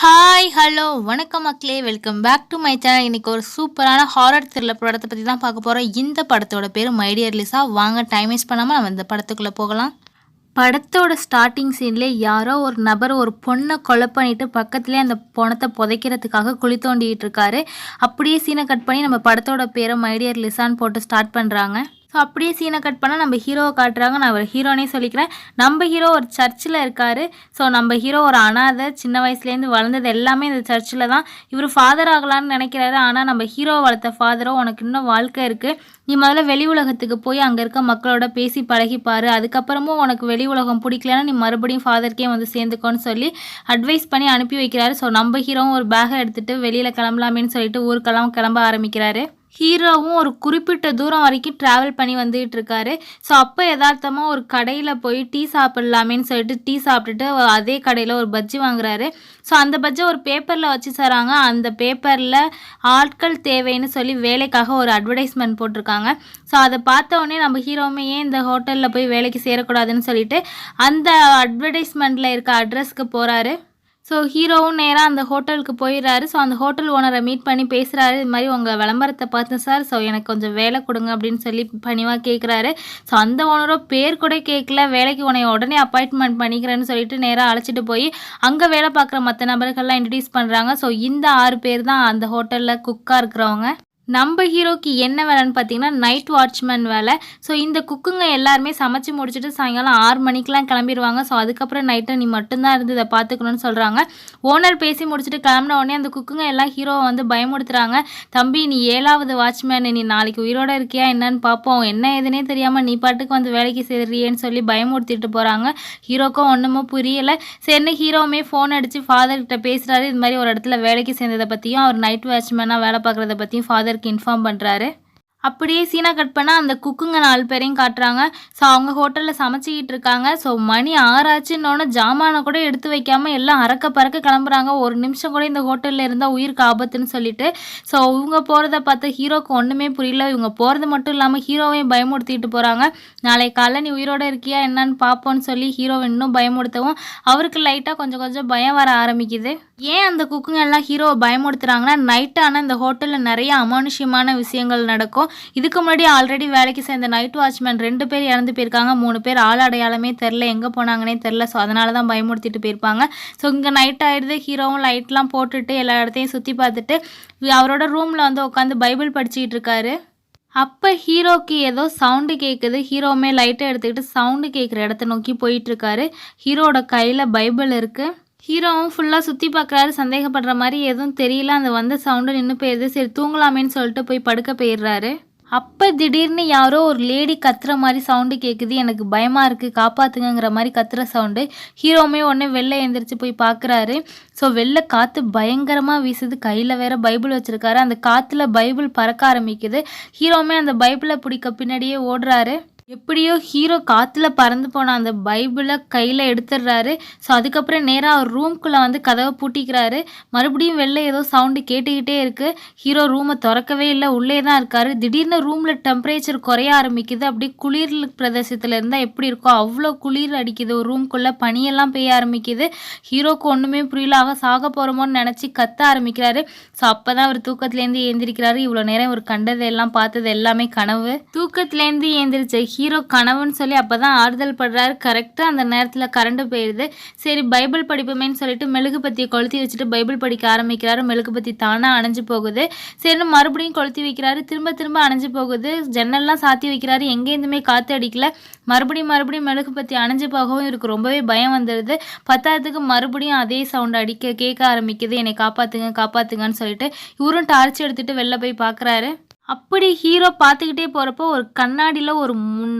Hi hello வணக்கம் மக்களே, welcome back to my channel. இன்றைக்கி ஒரு சூப்பரான ஹாரர் த்ரில்லர் படத்தை பற்றி தான் பார்க்க போகிறோம். இந்த படத்தோட பேர் மை டியர் லிசா. வாங்க டைம் வேஸ்ட் பண்ணாமல் நம்ம இந்த படத்துக்குள்ளே போகலாம். படத்தோட ஸ்டார்டிங் சீன்லேயே யாரோ ஒரு நபர் ஒரு பொண்ணை கொலை பண்ணிட்டு பக்கத்துலேயே அந்த பொணத்தை புதைக்கிறதுக்காக குழி தோண்டிகிட்டு இருக்காரு. அப்படியே சீனை கட் பண்ணி நம்ம படத்தோட பேரை மை டியர் லிசான்னு போட்டு ஸ்டார்ட் பண்ணுறாங்க. ஸோ அப்படியே சீனை கட் பண்ணால் நம்ம ஹீரோவை காட்டுறாங்க. நான் ஒரு ஹீரோனே சொல்லிக்கிறேன். நம்ம ஹீரோ ஒரு சர்ச்சில் இருக்கார். ஸோ நம்ம ஹீரோ ஒரு அனாதை, சின்ன வயசுலேருந்து வளர்ந்தது எல்லாமே இந்த சர்ச்சில் தான். இவர் ஃபாதர் ஆகலான்னு நினைக்கிறாரு. ஆனால் நம்ம ஹீரோவை வளர்த்த ஃபாதரோ, உனக்கு இன்னும் வாழ்க்கை இருக்குது, நீ முதல்ல வெளி உலகத்துக்கு போய் அங்கே இருக்க மக்களோட பேசி பழகிப்பார், அதுக்கப்புறமும் உனக்கு வெளி உலகம் பிடிக்கலன்னா நீ மறுபடியும் ஃபாதருக்கே வந்து சேர்ந்துக்கோன்னு சொல்லி அட்வைஸ் பண்ணி அனுப்பி வைக்கிறாரு. ஸோ நம்ம ஹீரோவும் ஒரு பேகை எடுத்துகிட்டு வெளியில் கிளம்பலாமேன்னு சொல்லிட்டு ஊருக்கெல்லாம் கிளம்ப ஆரம்பிக்கிறாரு. ஹீரோவும் ஒரு குறிப்பிட்ட தூரம் வரைக்கும் ட்ராவல் பண்ணி வந்துகிட்டு இருக்காரு. ஸோ அப்போ யதார்த்தமாக ஒரு கடையில் போய் டீ சாப்பிட்லாமேன்னு சொல்லிட்டு டீ சாப்பிட்டுட்டு அதே கடையில் ஒரு பஜ்ஜி வாங்குறாரு. ஸோ அந்த பஜ்ஜை ஒரு பேப்பரில் வச்சு தராங்க. அந்த பேப்பரில் ஆட்கள் தேவைன்னு சொல்லி வேலைக்காக ஒரு அட்வர்டைஸ்மெண்ட் போட்டிருக்காங்க. ஸோ அதை பார்த்த உடனே நம்ம ஹீரோவுமே ஏன் இந்த ஹோட்டலில் போய் வேலைக்கு சேரக்கூடாதுன்னு சொல்லிட்டு அந்த அட்வர்டைஸ்மெண்ட்டில் இருக்க அட்ரஸ்க்கு போகிறாரு. ஸோ ஹீரோவும் நேராக அந்த ஹோட்டலுக்கு போயிடுறாரு. ஸோ அந்த ஹோட்டல் ஓனரை மீட் பண்ணி பேசுகிறாரு. இது மாதிரி உங்கள் விளம்பரத்தை பார்த்தேன் சார், ஸோ எனக்கு கொஞ்சம் வேலை கொடுங்க அப்படின்னு சொல்லி பணிவாக கேட்குறாரு. ஸோ அந்த ஓனரோ பேர் கூட கேட்கல, வேலைக்கு உன்னை உடனே அப்பாயின்ட்மெண்ட் பண்ணிக்கிறேன்னு சொல்லிட்டு நேராக அழைச்சிட்டு போய் அங்கே வேலை பார்க்குற மற்ற நபர்கள்லாம் இன்ட்ரடியூஸ் பண்ணுறாங்க. ஸோ இந்த 6 பேர் தான் அந்த ஹோட்டலில் குக்காக இருக்கிறவங்க. நம்ம ஹீரோக்கு என்ன வேலைன்னு பார்த்தீங்கன்னா நைட் வாட்ச்மேன் வேலை. ஸோ இந்த குக்குங்க எல்லாருமே சமைச்சு முடிச்சுட்டு சாயங்காலம் 6 மணிக்கெலாம் கிளம்பிடுவாங்க. ஸோ அதுக்கப்புறம் நைட்டை நீ மட்டும்தான் இருந்து இதை பார்த்துக்கணும்னு சொல்கிறாங்க. ஓனர் பேசி முடிச்சுட்டு கிளம்பின உடனே அந்த குக்குங்க எல்லாம் ஹீரோவை வந்து பயமுடுத்துறாங்க. தம்பி, நீ 7வது வாட்ச்மேன், நீ நாளைக்கு உயிரோடு இருக்கியா என்னன்னு பார்ப்போம், என்ன ஏதுனே தெரியாமல் நீ பாட்டுக்கு வந்து வேலைக்கு சேர்றியேன்னு சொல்லி பயமுடுத்திட்டு போகிறாங்க. ஹீரோக்கும் ஒன்றுமோ புரியலை. சரின்னு ஹீரோவுமே ஃபோன் அடித்து ஃபாதர்கிட்ட பேசுகிறாரு. இது மாதிரி ஒரு இடத்துல வேலைக்கு சேர்ந்ததை பற்றியும் அவர் நைட் வாட்ச்மேனாக வேலை பார்க்குறத பற்றியும் ஃபாதர் இன்ஃபார்ம் பண்ணுறாரு. அப்படியே சீனா கட் பண்ணால் அந்த குக்குங்க 4 பேரையும் காட்டுறாங்க. ஸோ அவங்க ஹோட்டலில் சமைச்சிக்கிட்டு இருக்காங்க. ஸோ மணி 6 ஆச்சுன்னொன்னே ஜாமானை கூட எடுத்து வைக்காமல் எல்லாம் அறக்க பறக்க கிளம்புறாங்க. ஒரு நிமிஷம் கூட இந்த ஹோட்டலில் இருந்தால் உயிருக்கு ஆபத்துன்னு சொல்லிட்டு. ஸோ இவங்க போகிறத பார்த்து ஹீரோக்கு ஒன்றுமே புரியல. இவங்க போகிறது மட்டும் இல்லாமல் ஹீரோவையும் பயமுடுத்திட்டு போகிறாங்க. நாளைக்கு காலைல நீ உயிரோடு இருக்கியா என்னன்னு பார்ப்போன்னு சொல்லி ஹீரோவை இன்னும் பயமுடுத்தவும் அவருக்கு லைட்டாக கொஞ்சம் கொஞ்சம் பயம் வர ஆரம்பிக்குது. ஏன் அந்த குக்குங்க எல்லாம் ஹீரோவை பயமுடுத்துறாங்கன்னா, நைட்டு ஆனால் இந்த ஹோட்டலில் நிறைய அமானுஷ்யமான விஷயங்கள் நடக்கும். இதுக்கு முன்னாடி ஆல்ரெடி வேலைக்கு சேர்ந்த நைட் வாட்ச்மேன் 2 பேர் இறந்து போயிருக்காங்க. 3 பேர் ஆள் அடையாளமே தெரில, எங்கே போனாங்கன்னே தெரில. ஸோ அதனால தான் பயமுடுத்திட்டு போயிருப்பாங்க. ஸோ இங்கே நைட் ஆகிடுது. ஹீரோவும் லைட்லாம் போட்டுட்டு எல்லா இடத்தையும் சுற்றி பார்த்துட்டு அவரோட ரூமில் வந்து உட்காந்து பைபிள் படிச்சுக்கிட்டு இருக்காரு. அப்போ ஹீரோக்கு ஏதோ சவுண்டு கேட்குது. ஹீரோவுமே லைட்டை எடுத்துக்கிட்டு சவுண்டு கேட்குற இடத்த நோக்கி போயிட்டுருக்காரு. ஹீரோட கையில் பைபிள் இருக்குது. ஹீரோவும் ஃபுல்லாக சுற்றி பார்க்குறாரு. சந்தேகப்படுற மாதிரி எதுவும் தெரியல. அந்த வந்த சவுண்டு நின்று போயிடுது. சரி தூங்கலாமேன்னு சொல்லிட்டு போய் படுக்க போயிடுறாரு. அப்போ திடீர்னு யாரோ ஒரு லேடி கத்துற மாதிரி சவுண்டு கேட்குது. எனக்கு பயமாக இருக்குது, காப்பாற்றுங்கிற மாதிரி கத்துற சவுண்டு. ஹீரோவுமே உடனே வெளில எழுந்திரிச்சு போய் பார்க்குறாரு. ஸோ வெளில காற்று பயங்கரமாக வீசுது. கையில் வேற பைபிள் வச்சுருக்காரு. அந்த காற்றுல பைபிள் பறக்க ஆரம்பிக்குது. ஹீரோவுமே அந்த பைபிளை பிடிக்க பின்னாடியே ஓடுறாரு. எப்படியோ ஹீரோ காற்றுல பறந்து போன அந்த பைபிளை கையில் எடுத்துடுறாரு. ஸோ அதுக்கப்புறம் நேராக அவர் ரூம்குள்ளே வந்து கதவை பூட்டிக்கிறாரு. மறுபடியும் வெளில ஏதோ சவுண்டு கேட்டுக்கிட்டே இருக்குது. ஹீரோ ரூமை திறக்கவே இல்லை, உள்ளே தான் இருக்கார். திடீர்னு ரூமில் டெம்பரேச்சர் குறைய ஆரம்பிக்குது. அப்படியே குளிர் பிரதேசத்தில் இருந்தால் எப்படி இருக்கோ அவ்வளோ குளிர் அடிக்குது. ஒரு ரூம்குள்ளே பனியெல்லாம் பெய்ய ஆரம்பிக்குது. ஹீரோக்கு ஒன்றுமே புரியல. சாக போகிறோமோன்னு நினச்சி கத்த ஆரம்பிக்கிறாரு. ஸோ அப்போ தான் அவர் தூக்கத்துலேருந்து ஏந்திரிக்கிறாரு. இவ்வளோ நேரம் இவர் கண்டது எல்லாம் பார்த்தது எல்லாமே கனவு. தூக்கத்துலேருந்து ஏந்திரிச்ச ஹீரோ கனவுன்னு சொல்லி அப்போ தான் ஆறுதல் படுறாரு. கரெக்டாக அந்த நேரத்தில் கரண்ட் போயிடுது. சரி பைபிள் படிப்புமேன்னு சொல்லிட்டு மெழுகுபத்தியை கொளுத்தி வச்சுட்டு பைபிள் படிக்க ஆரம்பிக்கிறாரு. மெழுகுபத்தி தானாக அணைஞ்சு போகுது. சரின்னு மறுபடியும் கொளுத்தி வைக்கிறாரு. திரும்ப திரும்ப அணைஞ்சு போகுது. ஜன்னல்லாம் சாத்தி வைக்கிறாரு. எங்கேருந்துமே காற்று அடிக்கல. மறுபடியும் மெழுகுபத்தி அணைஞ்சு போகவும் இவருக்கு ரொம்பவே பயம் வந்துடுது. பத்தாயிரத்துக்கு மறுபடியும் அதே சவுண்ட் கேட்க ஆரம்பிக்குது. என்னை காப்பாற்றுங்கன்னு சொல்லிட்டு இவரும் டார்ச் எடுத்துகிட்டு வெளில போய் பார்க்குறாரு. அப்படி ஹீரோ பார்த்துக்கிட்டே போகிறப்போ ஒரு கண்ணாடியில் ஒரு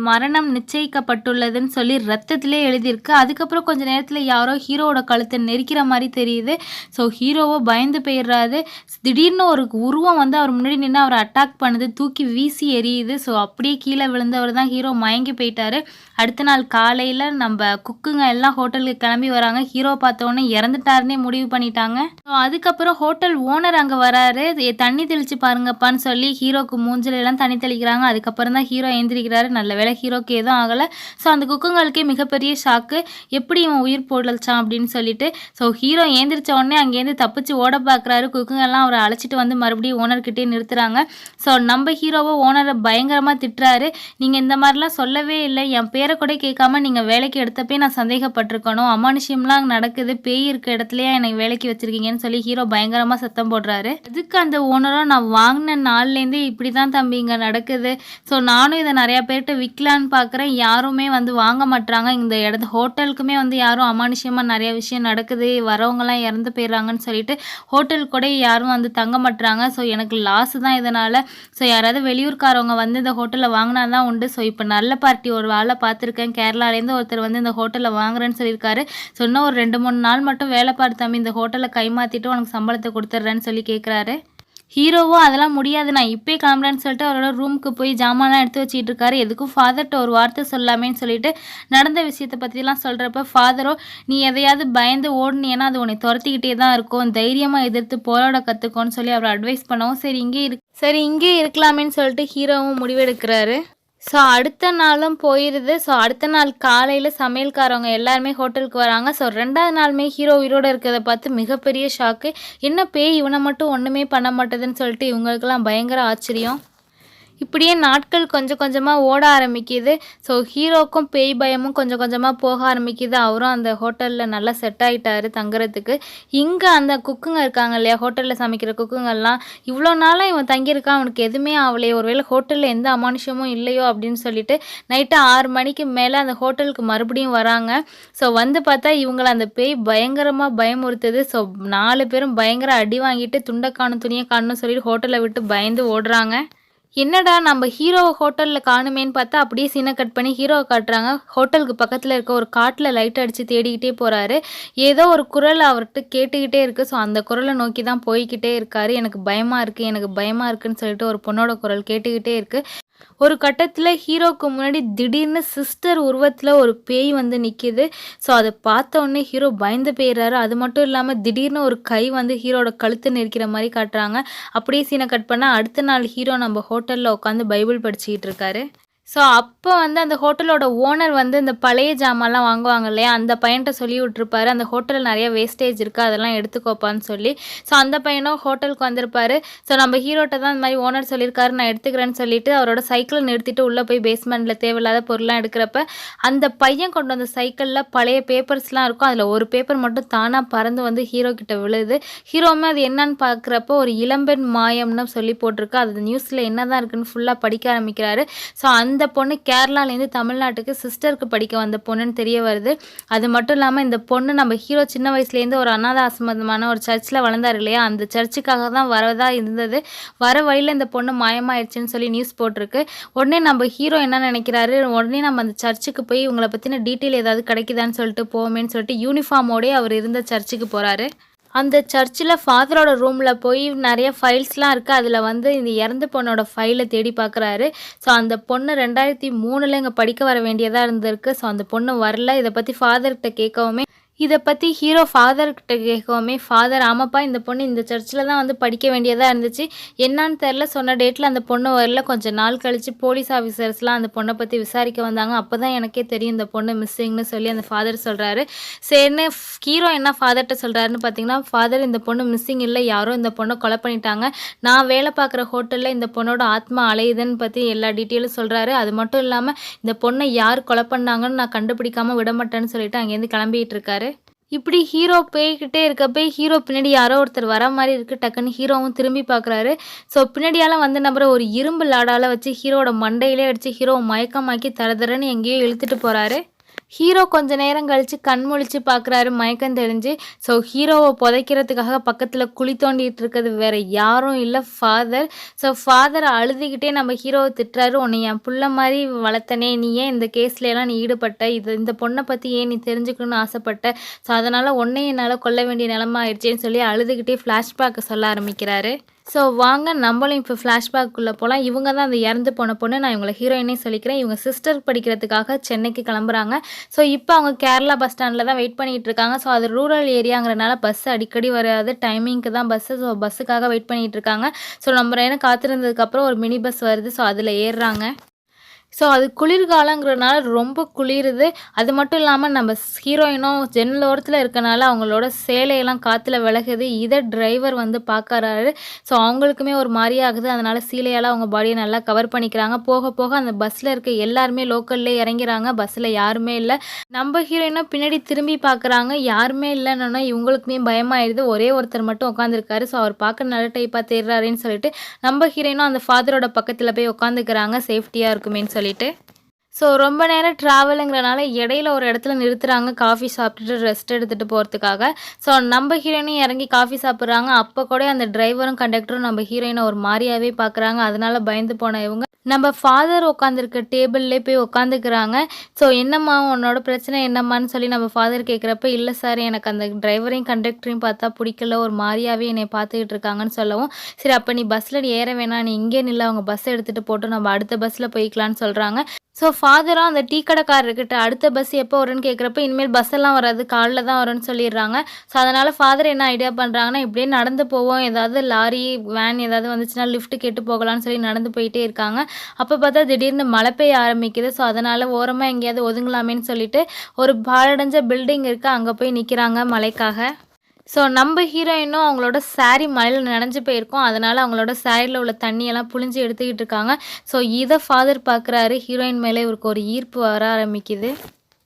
மரணம் நிச்சயிக்கப்பட்டுள்ளதுன்னு சொல்லி ரத்தத்திலே எழுதியிருக்கு. அதுக்கப்புறம் கொஞ்சம் நேரத்தில் யாரோ ஹீரோவோட கழுத்தை நெரிக்கிற மாதிரி தெரியுது. ஸோ ஹீரோவோ பயந்து போயிடுறாரு. திடீர்னு ஒரு உருவம் வந்து அவர் முன்னாடி நின்று அவரை அட்டாக் பண்ணுது. தூக்கி வீசி எரியுது. ஸோ அப்படியே கீழே விழுந்தவர் தான் ஹீரோ மயங்கி போயிட்டாரு. அடுத்த நாள் காலையில் நம்ம குக்குங்க எல்லாம் ஹோட்டலுக்கு கிளம்பி வராங்க. ஹீரோ பார்த்தோன்னே இறந்துட்டாருன்னே முடிவு பண்ணிட்டாங்க. ஸோ அதுக்கப்புறம் ஹோட்டல் ஓனர் அங்கே வராரு. தண்ணி தெளித்து பாருங்கப்பான்னு சொல்லி ஹீரோ ஹீரோக்கு மூஞ்சில எல்லாம் தண்ணி தெளிக்கிறாங்க. அதுக்கப்புறம் தான் ஹீரோ எந்திரிக்கிறாரு. நல்ல வேளை ஹீரோக்கு எதுவும் ஆகலை. ஸோ அந்த குக்குங்களுக்கே மிகப்பெரிய ஷாக்கு. எப்படி இவன் உயிர் பொழச்சான் அப்படின்னு சொல்லிட்டு. ஸோ ஹீரோ ஏந்திரிச்ச உடனே அங்கேருந்து தப்பிச்சு ஓட பார்க்குறாரு. குக்குங்கெல்லாம் அவரை அழைச்சிட்டு வந்து மறுபடியும் ஓனர்கிட்டே நிறுத்துறாங்க. ஸோ நம்ம ஹீரோவை ஓனரை பயங்கரமாக திட்டுறாரு. நீங்கள் இந்த மாதிரிலாம் சொல்லவே இல்லை, என் பேரை கூட கேட்காம நீங்கள் வேலைக்கு எடுத்தப்பே நான் சந்தேகப்பட்டிருக்கணும், அமானுஷ்யம்லாம் நடக்குது, பேய் இருக்க இடத்துலையே எனக்கு வேலைக்கு வச்சுருக்கீங்கன்னு சொல்லி ஹீரோ பயங்கரமாக சத்தம் போடுறாரு. அதுக்கு அந்த ஓனரும், நான் வாங்கின நாள்லேருந்தே இப்படி தான் தம்பி இங்கே நடக்குது. ஸோ நானும் இதை நிறையா பேர்கிட்ட விற்கலான்னு பார்க்குறேன், யாருமே வந்து வாங்க மாட்டுறாங்க. இந்த இடத்து ஹோட்டலுக்குமே வந்து யாரும் அமானுஷ்யமாக நிறைய விஷயம் நடக்குது, வரவங்கலாம் இறந்து போயிடுறாங்கன்னு சொல்லிட்டு ஹோட்டல் கூட யாரும் வந்து தங்க மாட்டுறாங்க. ஸோ எனக்கு லாஸ் தான் இதனால். ஸோ யாராவது வெளியூர்காரவங்க வந்து இந்த ஹோட்டலில் வாங்கினா தான் உண்டு. ஸோ இப்போ நல்ல பார்ட்டி ஒரு வேலை பார்த்துருக்கேன், கேரளாலேருந்து ஒருத்தர் வந்து இந்த ஹோட்டலில் வாங்குறேன்னு சொல்லியிருக்காரு. ஸோ இன்னும் ஒரு 2-3 நாள் மட்டும் வேலை பார்த்து தம்பி இந்த ஹோட்டலில் கைமாற்றிட்டு உனக்கு சம்பளத்தை கொடுத்துட்றேன்னு சொல்லி கேட்குறாரு. ஹீரோவும் அதெல்லாம் முடியாது, நான் இப்போயே கிளம்புறேன்னு சொல்லிட்டு அவரோட ரூமுக்கு போய் ஜாமான்லாம் எடுத்து வச்சிட்டு இருக்காரு. எதுக்கும் ஃபாதர்கிட்ட ஒரு வார்த்தை சொல்லாமேன்னு சொல்லிட்டு நடந்த விஷயத்தை பற்றிலாம் சொல்கிறப்ப ஃபாதரோ, நீ எதையாவது பயந்து ஓடுனீன்னா அது உன்னை துரத்திக்கிட்டே தான் இருக்கும், தைரியமாக எதிர்த்து போராட கற்றுக்கோன்னு சொல்லி அவர் அட்வைஸ் பண்ணவும் சரி இங்கே இருக்கலாமேன்னு சொல்லிட்டு ஹீரோவும் முடிவெடுக்கிறாரு. ஸோ அடுத்த நாளும் போயிடுது. ஸோ அடுத்த நாள் காலையில் சமையல்காரவங்க எல்லாருமே ஹோட்டலுக்கு வராங்க. ஸோ 2வது நாளுமே ஹீரோ உயிரோடு இருக்கிறத பார்த்து மிகப்பெரிய ஷாக்கு. என்ன பேய் இவனை மட்டும் ஒன்றுமே பண்ண மாட்டேதுன்னு சொல்லிட்டு இவங்களுக்கெல்லாம் பயங்கர ஆச்சரியம். இப்படியே நாட்கள் கொஞ்சம் கொஞ்சமாக ஓட ஆரம்பிக்குது. ஸோ ஹீரோக்கும் பேய் பயமும் கொஞ்சம் கொஞ்சமாக போக ஆரம்பிக்குது. அவரும் அந்த ஹோட்டலில் நல்லா செட் ஆகிட்டாரு தங்குறதுக்கு. இங்கே அந்த குக்குங்க இருக்காங்க இல்லையா, ஹோட்டலில் சமைக்கிற குக்குங்கெல்லாம், இவ்வளோ நாளாக இவன் தங்கியிருக்கான், அவனுக்கு எதுவுமே ஆகலையே, ஒருவேளை ஹோட்டலில் எந்த அமானுஷமும் இல்லையோ அப்படின்னு சொல்லிட்டு நைட்டு 6 மணிக்கு மேலே அந்த ஹோட்டலுக்கு மறுபடியும் வராங்க. ஸோ வந்து பார்த்தா இவங்களை அந்த பேய் பயங்கரமாக பயமுறுத்துது. ஸோ 4 பேரும் பயங்கர அடி வாங்கிட்டு துண்டை காணும் துணியை காணும்னு சொல்லிட்டு ஹோட்டலை விட்டு பயந்து ஓடுறாங்க. என்னடா நம்ம ஹீரோவை ஹோட்டலில் காணுமேன்னு பார்த்தா அப்படியே சீனை கட் பண்ணி ஹீரோவை காட்டுறாங்க. ஹோட்டலுக்கு பக்கத்தில் இருக்க ஒரு காட்டில் லைட் அடித்து தேடிக்கிட்டே போகிறாரு. ஏதோ ஒரு குரல் அவர்கிட்ட கேட்டுக்கிட்டே இருக்குது. ஸோ அந்த குரலை நோக்கி தான் போய்கிட்டே இருக்காரு. எனக்கு பயமாக இருக்குன்னு சொல்லிட்டு ஒரு பொண்ணோட குரல் கேட்டுக்கிட்டே இருக்குது. ஒரு கட்டத்தில் ஹீரோவுக்கு முன்னாடி திடீர்னு சிஸ்டர் உருவத்தில் ஒரு பேய் வந்து நிற்கிது. ஸோ அதை பார்த்த உடனே ஹீரோ பயந்து போயிடுறாரு. அது மட்டும் இல்லாமல் திடீர்னு ஒரு கை வந்து ஹீரோட கழுத்தை நெரிக்கிற மாதிரி காட்டுறாங்க. அப்படியே சீனை கட் பண்ணால் அடுத்த நாள் ஹீரோ நம்ம ஹோட்டலில் உட்காந்து பைபிள் படிச்சுக்கிட்டு இருக்காரு. ஸோ அப்போ வந்து அந்த ஹோட்டலோட ஓனர் வந்து இந்த பழைய ஜாமான்லாம் வாங்குவாங்க இல்லையா, அந்த பையன்கிட்ட சொல்லி விட்டுருப்பாரு, அந்த ஹோட்டலில் நிறைய வேஸ்டேஜ் இருக்குது அதெல்லாம் எடுத்துக்கோப்பான்னு சொல்லி. ஸோ அந்த பையனும் ஹோட்டலுக்கு வந்திருப்பாரு. ஸோ நம்ம ஹீரோட்ட தான் இந்த மாதிரி ஓனர் சொல்லியிருக்காரு, நான் எடுத்துக்கிறேன்னு சொல்லிட்டு அவரோட சைக்கிளை நிறுத்திட்டு உள்ளே போய் பேஸ்மெண்ட்டில் தேவையில்லாத பொருள்லாம் எடுக்கிறப்ப அந்த பையன் கொண்டு வந்த சைக்கிளில் பழைய பேப்பர்ஸ்லாம் இருக்கும். அதில் ஒரு பேப்பர் மட்டும் தானாக பறந்து வந்து ஹீரோ கிட்ட விழுது. ஹீரோவுமே அது என்னன்னு பார்க்குறப்போ ஒரு இளம்பெண் மாயம்னு சொல்லி போட்டிருக்கு. அது நியூஸில் என்ன தான் இருக்குன்னு ஃபுல்லாக படிக்க ஆரம்பிக்கிறாரு. ஸோ அந்த பொண்ணு கேரளாலேருந்து தமிழ்நாட்டுக்கு சிஸ்டருக்கு படிக்க வந்த பொண்ணுன்னு தெரிய வருது. அது மட்டும் இல்லாமல் இந்த பொண்ணு நம்ம ஹீரோ சின்ன வயசுலேருந்து ஒரு அனாத ஆசிரமமான ஒரு சர்ச்சில் வளர்ந்தார் இல்லையா, அந்த சர்ச்சுக்காக தான் வரதா இருந்தது. வர வழியில் இந்த பொண்ணு மாயமாயிடுச்சுன்னு சொல்லி நியூஸ் போட்டிருக்கு. உடனே நம்ம ஹீரோ என்ன நினைக்கிறாரு, உடனே நம்ம அந்த சர்ச்சுக்கு போய் இவங்களை பற்றின டீட்டெயில் ஏதாவது கிடைக்குதான்னு சொல்லிட்டு போவோமேன்னு சொல்லிட்டு யூனிஃபார்மோடய அவர் இருந்த சர்ச்சுக்கு போகிறாரு. அந்த சர்ச்சில் ஃபாதரோட ரூமில் போய் நிறைய ஃபைல்ஸ்லாம் இருக்குது. அதில் வந்து இந்த இறந்த பொண்ணோட ஃபைலை தேடி பார்க்குறாரு. ஸோ அந்த பொண்ணு 2003 இங்கே படிக்க வர வேண்டியதாக இருந்திருக்கு. ஸோ அந்த பொண்ணு வரல. இதை பற்றி ஃபாதர்கிட்ட கேட்கவுமே இதை பற்றி ஹீரோ ஃபாதர்கிட்ட கேட்கவுமே ஃபாதர், ஆமாப்பா இந்த பொண்ணு இந்த சர்ச்சில் தான் வந்து படிக்க வேண்டியதாக இருந்துச்சு, என்னான்னு தெரில, சொன்ன டேட்டில் அந்த பொண்ணு வரல. கொஞ்சம் நாள் கழித்து போலீஸ் ஆஃபீஸர்ஸ்லாம் அந்த பொண்ணை பற்றி விசாரிக்க வந்தாங்க. அப்போ தான் எனக்கே தெரியும் இந்த பொண்ணு மிஸ்ஸிங்னு சொல்லி அந்த ஃபாதர் சொல்கிறாரு. சரின்னு ஹீரோ என்ன ஃபாதர்கிட்ட சொல்கிறாருன்னு பார்த்தீங்கன்னா, ஃபாதர் இந்த பொண்ணு மிஸ்ஸிங் இல்லை, யாரோ இந்த பொண்ணை கொலை பண்ணிட்டாங்க, நான் வேலை பார்க்குற ஹோட்டலில் இந்த பொண்ணோட ஆத்மா அலையுதுன்னு பற்றி எல்லா டீட்டெயிலும் சொல்கிறாரு. அது மட்டும் இல்லாமல் இந்த பொண்ணை யார் கொலை பண்ணாங்கன்னு நான் கண்டுபிடிக்காமல் விடமாட்டேன்னு சொல்லிட்டு அங்கேருந்து கிளம்பிட்டு இருக்காரு. இப்படி ஹீரோ போய்கிட்டே இருக்கப்போ ஹீரோ பின்னாடி யாரோ ஒருத்தர் வர மாதிரி இருக்குது. டக்குன்னு ஹீரோவும் திரும்பி பார்க்குறாரு. ஸோ பின்னாடியால் வந்து நம்பரை ஒரு இரும்பு லாடால் வச்சு ஹீரோட மண்டையிலே அடித்து ஹீரோவை மயக்கமாக்கி தரதரன்னு எங்கேயோ இழுத்துட்டு போகிறாரு. ஹீரோ கொஞ்ச நேரம் கழித்து கண் முழிச்சு பார்க்குறாரு, மயக்கம் தெளிஞ்சு. ஸோ ஹீரோவை புதைக்கிறதுக்காக பக்கத்தில் குழி தோண்டிகிட்டு இருக்கிறது வேறு யாரும் இல்லை, ஃபாதர். ஸோ ஃபாதரை அழுதுகிட்டே நம்ம ஹீரோவை திட்டுறாரு, உன்னை என் புள்ள மாதிரி வளர்த்தனே, நீ ஏன் இந்த கேஸ்லாம் நீ ஈடுபட்ட, இந்த பொண்ணை பற்றி ஏன் நீ தெரிஞ்சுக்கணும்னு ஆசைப்பட்ட, ஸோ அதனால் உன்னை என்னால் கொல்ல வேண்டிய நிலமை ஆயிடுச்சேன்னு சொல்லி அழுதுகிட்டே ஃப்ளாஷ்பேக்கை சொல்ல ஆரம்பிக்கிறாரு. ஸோ வாங்க நம்மளும் இப்போ ஃப்ளாஷ்பேக்குள்ளே போகலாம். இவங்க தான் அந்த இறந்து போன பொண்ணு. நான் இவங்கள ஹீரோயினே சொல்லிக்கிறேன். இவங்க சிஸ்டர் படிக்கிறதுக்காக சென்னைக்கு கிளம்புறாங்க. ஸோ இப்போ அவங்க கேரளா பஸ் ஸ்டாண்டில் தான் வெயிட் பண்ணிகிட்டு இருக்காங்க. ஸோ அது ரூரல் ஏரியாங்கிறனால பஸ் அடிக்கடி வராது. டைமிங்க்கு தான் பஸ்ஸு. ஸோ பஸ்ஸுக்காக வெயிட் பண்ணிகிட்டு இருக்காங்க. ஸோ நம்ம நேரம் காத்திருந்ததுக்கப்புறம் ஒரு மினி பஸ் வருது. ஸோ அதில் ஏறுறாங்க. ஸோ அது குளிர்காலங்கிறனால ரொம்ப குளிருது. அது மட்டும் இல்லாமல் நம்ம ஹீரோயினும் ஜன்னல் ஓரத்தில் இருக்கனால அவங்களோட சேலையெல்லாம் காற்றுல விலகுது. இதை டிரைவர் வந்து பார்க்கறாரு. ஸோ அவங்களுக்குமே ஒரு மாதிரி ஆகுது. அதனால் சீலையால் அவங்க பாடியை நல்லா கவர் பண்ணிக்கிறாங்க. போக போக அந்த பஸ்ஸில் இருக்க எல்லாருமே லோக்கல்லே இறங்கிறாங்க. பஸ்ஸில் யாருமே இல்லை. நம்ம ஹீரோயினும் பின்னாடி திரும்பி பார்க்குறாங்க. யாருமே இல்லைன்னா இவங்களுக்குமே பயமாயிடுது. ஒரே ஒருத்தர் மட்டும் உட்காந்துருக்காரு. ஸோ அவர் பார்க்க நல்ல டைப்பாக தேடுறாருன்னு சொல்லிட்டு நம்ம ஹீரோயினும் அந்த ஃபாதரோட பக்கத்தில் போய் உட்காந்துக்கிறாங்க. சேஃப்டியாக இருக்குமேன்னு சொல்லிட்டு. ஸோ ரொம்ப நேரம் ட்ராவலுங்கிறனால இடையில ஒரு இடத்துல நிறுத்துறாங்க காஃபி சாப்பிட்டுட்டு ரெஸ்ட் எடுத்துகிட்டு போகிறதுக்காக. ஸோ நம்ம ஹீரோயினும் இறங்கி காஃபி சாப்பிட்றாங்க. அப்போ கூட அந்த டிரைவரும் கண்டக்டரும் நம்ம ஹீரோயினை ஒரு மாதிரியாகவே பார்க்குறாங்க. அதனால பயந்து போன இவங்க நம்ம ஃபாதர் உட்காந்துருக்க டேபிள்லே போய் உட்காந்துக்கிறாங்க. ஸோ என்னம்மா உன்னோட பிரச்சனை என்னம்மான்னு சொல்லி நம்ம ஃபாதர் கேட்குறப்ப, இல்லை சார் எனக்கு அந்த டிரைவரையும் கண்டக்டரையும் பார்த்தா பிடிக்கல, ஒரு மாதிரியாகவே என்னை பார்த்துக்கிட்டு இருக்காங்கன்னு சொல்லவும், சரி அப்போ நீ பஸ்ஸில் ஏற வேணாம், நீ இங்கே நில்ல, அவங்க பஸ்ஸை எடுத்துகிட்டு போட்டு நம்ம அடுத்த பஸ்ஸில் போய்க்கலான்னு சொல்கிறாங்க. ஸோ ஃபாதரும் அந்த டீ கடைக்காரர்கிட்ட அடுத்த பஸ் எப்போ வரும்னு கேட்குறப்ப, இனிமேல் பஸ்ஸெல்லாம் வராது, காலைல தான் வரும்னு சொல்லிடுறாங்க. ஸோ அதனால் ஃபாதர் என்ன ஐடியா பண்ணுறாங்கன்னா, இப்படியே நடந்து போவோம், ஏதாவது லாரி வேன் ஏதாவது வந்துச்சுன்னா லிஃப்ட் கேட்டு போகலான்னு சொல்லி நடந்து போயிட்டே இருக்காங்க. அப்போ பார்த்தா திடீர்னு மழை பெய்ய ஆரம்பிக்குது. ஸோ அதனால் ஓரமாக எங்கேயாவது ஒதுங்கலாமேன்னு சொல்லிட்டு ஒரு பாழடைஞ்ச பில்டிங் இருக்குது, அங்கே போய் நிற்கிறாங்க மழைக்காக. ஸோ நம்ம ஹீரோயினும் அவங்களோட சாரீ மழையில் நனைஞ்சு போயிருக்கோம். அதனால் அவங்களோட சாரியில் உள்ள தண்ணியெல்லாம் புழிஞ்சு எடுத்துக்கிட்டு இருக்காங்க. ஸோ இதை ஃபாதர் பார்க்குறாரு. ஹீரோயின் மேலே இவருக்கு ஒரு ஈர்ப்பு வர ஆரம்பிக்குது.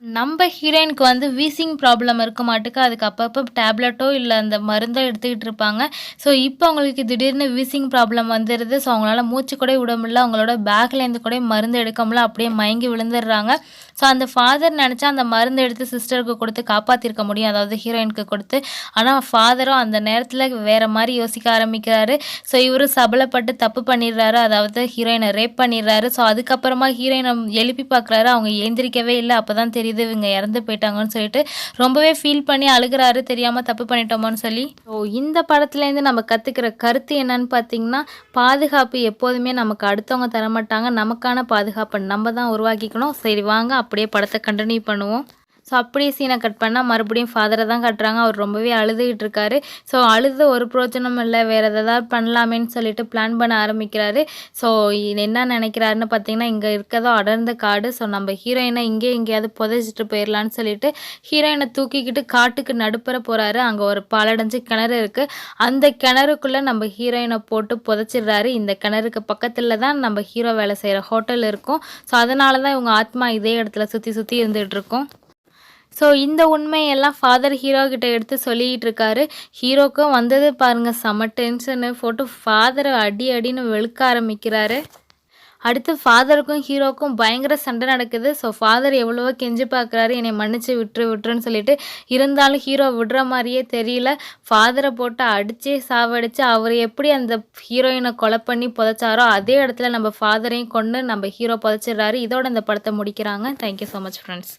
நம்ம ஹீரோயினுக்கு வந்து வீசிங் ப்ராப்ளம் இருக்க மாட்டுக்கு அதுக்கு அப்பப்போ டேப்லெட்டோ இல்லை அந்த மருந்தோ எடுத்துக்கிட்டு இருப்பாங்க. ஸோ இப்போ அவங்களுக்கு திடீர்னு வீசிங் ப்ராப்ளம் வந்துடுது. ஸோ அவங்களால மூச்சு கூட விட முடியல. அவங்களோட பேக்லேருந்து கூட மருந்து எடுக்க முடியல. அப்படியே மயங்கி விழுந்துடுறாங்க. ஸோ அந்த ஃபாதர் நினச்சா அந்த மருந்து எடுத்து சிஸ்டருக்கு கொடுத்து காப்பாற்றிருக்க முடியும், அதாவது ஹீரோயினுக்கு கொடுத்து. ஆனால் ஃபாதரும் அந்த நேரத்தில் வேறு மாதிரி யோசிக்க ஆரம்பிக்கிறாரு. ஸோ இவர் சபலப்பட்டு தப்பு பண்ணிடுறாரு, அதாவது ஹீரோயினை ரேப் பண்ணிடுறாரு. ஸோ அதுக்கப்புறமா ஹீரோயினை எழுப்பி பார்க்குறாரு. அவங்க எழுந்திரிக்கவே இல்லை. அப்போ தான் தெரியுது இவங்க இறந்து போயிட்டாங்கன்னு சொல்லிட்டு ரொம்பவே ஃபீல் பண்ணி அழுகிறாரு, தெரியாமல் தப்பு பண்ணிட்டோமோன்னு சொல்லி. ஸோ இந்த படத்துலேருந்து நம்ம கற்றுக்கிற கருத்து என்னன்னு பார்த்தீங்கன்னா, பாதுகாப்பு எப்போதுமே நமக்கு அடுத்தவங்க தரமாட்டாங்க, நமக்கான பாதுகாப்பை நம்ம தான் உருவாக்கிக்கணும். சரி வாங்க அப்படியே படத்தை கண்டினியூ பண்ணுவோம். ஸோ அப்படியே சீனை கட் பண்ணால் மறுபடியும் ஃபாதரை தான் கட்டுறாங்க. அவர் ரொம்பவே அழுதுகிட்டு இருக்காரு. ஸோ அழுது ஒரு பிரோஜனம் இல்லை, வேறு எதாவது பண்ணலாமேன்னு சொல்லிட்டு பிளான் பண்ண ஆரம்பிக்கிறாரு. ஸோ என்ன நினைக்கிறாருன்னு பார்த்தீங்கன்னா, இங்கே இருக்கதோ அடர்ந்த காடு. ஸோ நம்ம ஹீரோயினை இங்கே எங்கேயாவது புதைச்சிட்டு போயிடலான்னு சொல்லிட்டு ஹீரோயினை தூக்கிக்கிட்டு காட்டுக்கு நடுப்புற போகிறாரு. அங்கே ஒரு பாலடைஞ்சு கிணறு இருக்குது. அந்த கிணறுக்குள்ளே நம்ம ஹீரோயினை போட்டு புதைச்சிடுறாரு. இந்த கிணறுக்கு பக்கத்தில் தான் நம்ம ஹீரோ வேலை செய்கிற ஹோட்டல் இருக்கும். ஸோ அதனால தான் இவங்க ஆத்மா இதே இடத்துல சுற்றி சுற்றி இருந்துகிட்டு இருக்கும். ஸோ இந்த உண்மையெல்லாம் ஃபாதர் ஹீரோ கிட்ட எடுத்து சொல்லிகிட்டு இருக்காரு. ஹீரோக்கும் வந்தது பாருங்கள் செம டென்ஷனு போட்டு ஃபாதரை அடி அடின்னு வெளுக்க ஆரம்பிக்கிறாரு. அடுத்து ஃபாதருக்கும் ஹீரோக்கும் பயங்கர சண்டை நடக்குது. ஸோ ஃபாதர் எவ்வளவோ கெஞ்சி பார்க்குறாரு, என்னை மன்னிச்சு விட்டுருன்னு சொல்லிட்டு. இருந்தாலும் ஹீரோ விடுற மாதிரியே தெரியல. ஃபாதரை போட்டு அடிச்சே சாவடிச்சு அவர் எப்படி அந்த ஹீரோயினை கொலை பண்ணி புதைச்சாரோ அதே இடத்துல நம்ம ஃபாதரையும் கொண்டு நம்ம ஹீரோ புதைச்சிடுறாரு. இதோட இந்த படத்தை முடிக்கிறாங்க. Thank you so much friends.